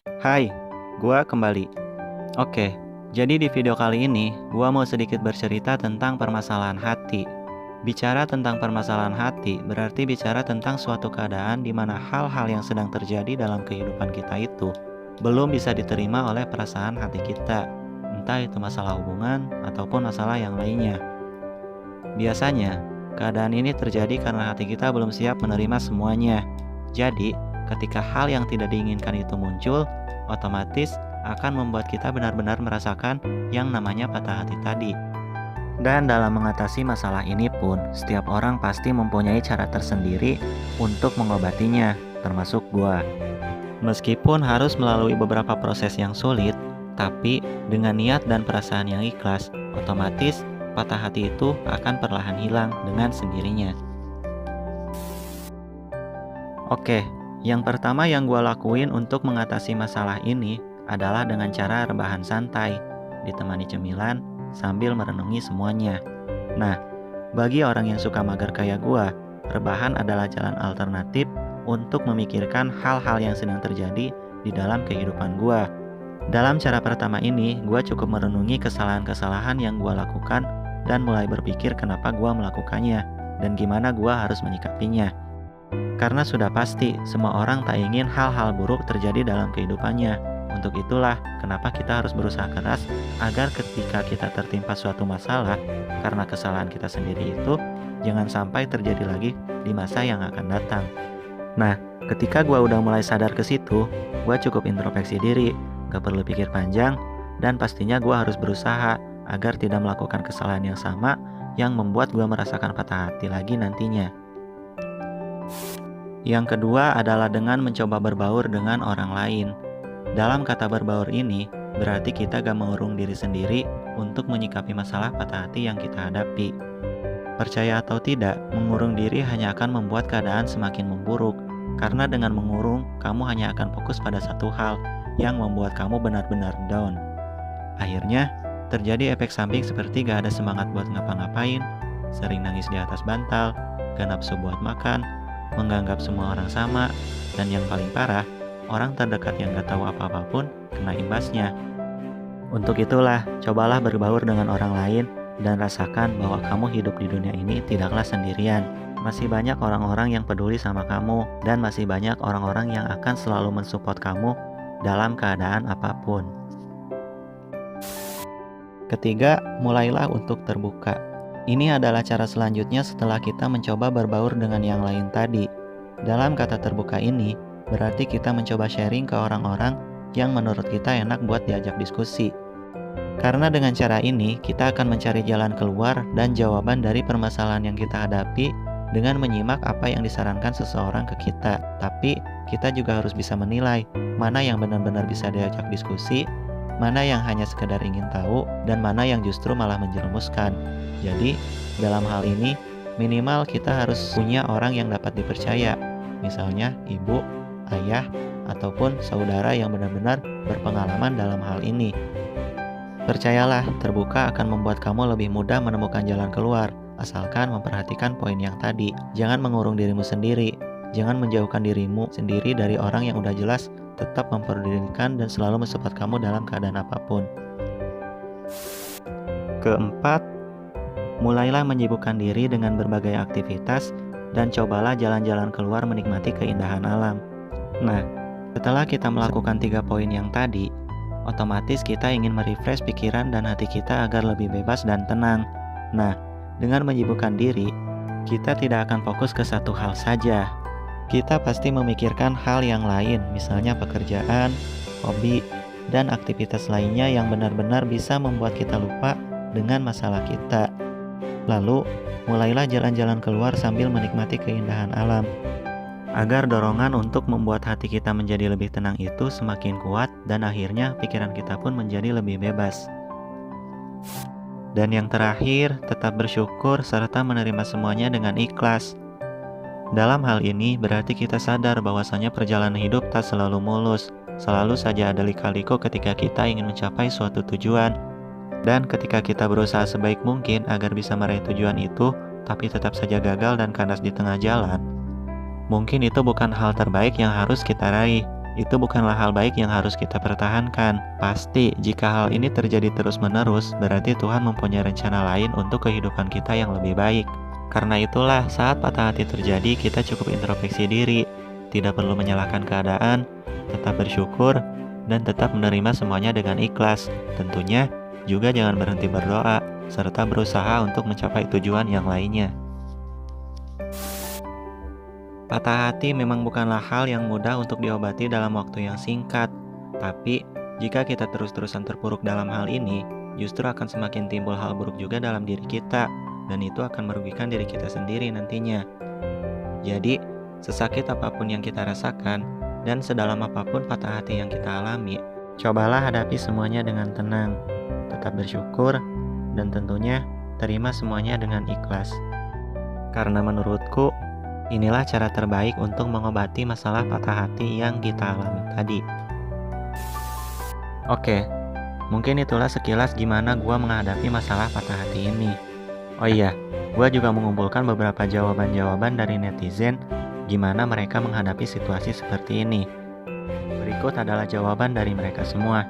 Hai, gua kembali. Oke, jadi di video kali ini gua mau sedikit bercerita tentang permasalahan hati. Bicara tentang permasalahan hati berarti bicara tentang suatu keadaan di mana hal-hal yang sedang terjadi dalam kehidupan kita itu belum bisa diterima oleh perasaan hati kita, entah itu masalah hubungan ataupun masalah yang lainnya. Biasanya, keadaan ini terjadi karena hati kita belum siap menerima semuanya. Jadi, ketika hal yang tidak diinginkan itu muncul, otomatis akan membuat kita benar-benar merasakan yang namanya patah hati tadi. Dan dalam mengatasi masalah ini pun, setiap orang pasti mempunyai cara tersendiri untuk mengobatinya, termasuk gua. Meskipun harus melalui beberapa proses yang sulit, tapi dengan niat dan perasaan yang ikhlas, otomatis patah hati itu akan perlahan hilang dengan sendirinya. Oke, yang pertama yang gue lakuin untuk mengatasi masalah ini adalah dengan cara rebahan santai, ditemani cemilan sambil merenungi semuanya. Nah, bagi orang yang suka mager kayak gue, rebahan adalah jalan alternatif untuk memikirkan hal-hal yang sedang terjadi di dalam kehidupan gue. Dalam cara pertama ini, gue cukup merenungi kesalahan-kesalahan yang gue lakukan dan mulai berpikir kenapa gue melakukannya dan gimana gue harus menyikapinya. Karena sudah pasti, semua orang tak ingin hal-hal buruk terjadi dalam kehidupannya. Untuk itulah, kenapa kita harus berusaha keras agar ketika kita tertimpa suatu masalah karena kesalahan kita sendiri itu, jangan sampai terjadi lagi di masa yang akan datang. Nah, ketika gue udah mulai sadar ke situ, gue cukup introspeksi diri, gak perlu pikir panjang, dan pastinya gue harus berusaha agar tidak melakukan kesalahan yang sama yang membuat gue merasakan patah hati lagi nantinya. Yang kedua adalah dengan mencoba berbaur dengan orang lain. Dalam kata berbaur ini, berarti kita gak mengurung diri sendiri untuk menyikapi masalah patah hati yang kita hadapi. Percaya atau tidak, mengurung diri hanya akan membuat keadaan semakin memburuk. Karena dengan mengurung, kamu hanya akan fokus pada satu hal yang membuat kamu benar-benar down. Akhirnya, terjadi efek samping seperti gak ada semangat buat ngapa-ngapain, sering nangis di atas bantal, gak nafsu buat makan, menganggap semua orang sama, dan yang paling parah, orang terdekat yang gak tahu apa-apa pun kena imbasnya. Untuk itulah, cobalah berbaur dengan orang lain dan rasakan bahwa kamu hidup di dunia ini tidaklah sendirian. Masih banyak orang-orang yang peduli sama kamu, dan masih banyak orang-orang yang akan selalu mensupport kamu dalam keadaan apapun. Ketiga, mulailah untuk terbuka. Ini adalah cara selanjutnya setelah kita mencoba berbaur dengan yang lain tadi. Dalam kata terbuka ini, berarti kita mencoba sharing ke orang-orang yang menurut kita enak buat diajak diskusi. Karena dengan cara ini, kita akan mencari jalan keluar dan jawaban dari permasalahan yang kita hadapi dengan menyimak apa yang disarankan seseorang ke kita. Tapi, kita juga harus bisa menilai mana yang benar-benar bisa diajak diskusi, mana yang hanya sekedar ingin tahu, dan mana yang justru malah menjerumuskan. Jadi, dalam hal ini, minimal kita harus punya orang yang dapat dipercaya, misalnya ibu, ayah, ataupun saudara yang benar-benar berpengalaman dalam hal ini. Percayalah, terbuka akan membuat kamu lebih mudah menemukan jalan keluar, asalkan memperhatikan poin yang tadi. Jangan mengurung dirimu sendiri, jangan menjauhkan dirimu sendiri dari orang yang udah jelas tetap memperdulikan dan selalu mensupport kamu dalam keadaan apapun. Keempat, mulailah menyibukkan diri dengan berbagai aktivitas dan cobalah jalan-jalan keluar menikmati keindahan alam. Nah, setelah kita melakukan 3 poin yang tadi, otomatis kita ingin merefresh pikiran dan hati kita agar lebih bebas dan tenang. Nah, dengan menyibukkan diri, kita tidak akan fokus ke satu hal saja. Kita pasti memikirkan hal yang lain, misalnya pekerjaan, hobi, dan aktivitas lainnya yang benar-benar bisa membuat kita lupa dengan masalah kita. Lalu, mulailah jalan-jalan keluar sambil menikmati keindahan alam, agar dorongan untuk membuat hati kita menjadi lebih tenang itu semakin kuat dan akhirnya pikiran kita pun menjadi lebih bebas. Dan yang terakhir, tetap bersyukur serta menerima semuanya dengan ikhlas. Dalam hal ini berarti kita sadar bahwasanya perjalanan hidup tak selalu mulus, selalu saja ada lika-liku ketika kita ingin mencapai suatu tujuan. Dan ketika kita berusaha sebaik mungkin agar bisa meraih tujuan itu, tapi tetap saja gagal dan kandas di tengah jalan, mungkin itu bukan hal terbaik yang harus kita raih. itu bukanlah hal baik yang harus kita pertahankan. Pasti, jika hal ini terjadi terus-menerus, berarti Tuhan mempunyai rencana lain untuk kehidupan kita yang lebih baik. Karena itulah, saat patah hati terjadi, kita cukup introspeksi diri. Tidak perlu menyalahkan keadaan, tetap bersyukur, dan tetap menerima semuanya dengan ikhlas. Tentunya, juga jangan berhenti berdoa, serta berusaha untuk mencapai tujuan yang lainnya. Patah hati memang bukanlah hal yang mudah untuk diobati dalam waktu yang singkat. Tapi, jika kita terus-terusan terpuruk dalam hal ini, justru akan semakin timbul hal buruk juga dalam diri kita, dan itu akan merugikan diri kita sendiri nantinya. Jadi, sesakit apapun yang kita rasakan, dan sedalam apapun patah hati yang kita alami, cobalah hadapi semuanya dengan tenang, tetap bersyukur, dan tentunya terima semuanya dengan ikhlas. Karena menurutku, inilah cara terbaik untuk mengobati masalah patah hati yang kita alami tadi. Oke, mungkin itulah sekilas gimana gua menghadapi masalah patah hati ini. Oh iya, gua juga mengumpulkan beberapa jawaban-jawaban dari netizen gimana mereka menghadapi situasi seperti ini. Berikut adalah jawaban dari mereka semua.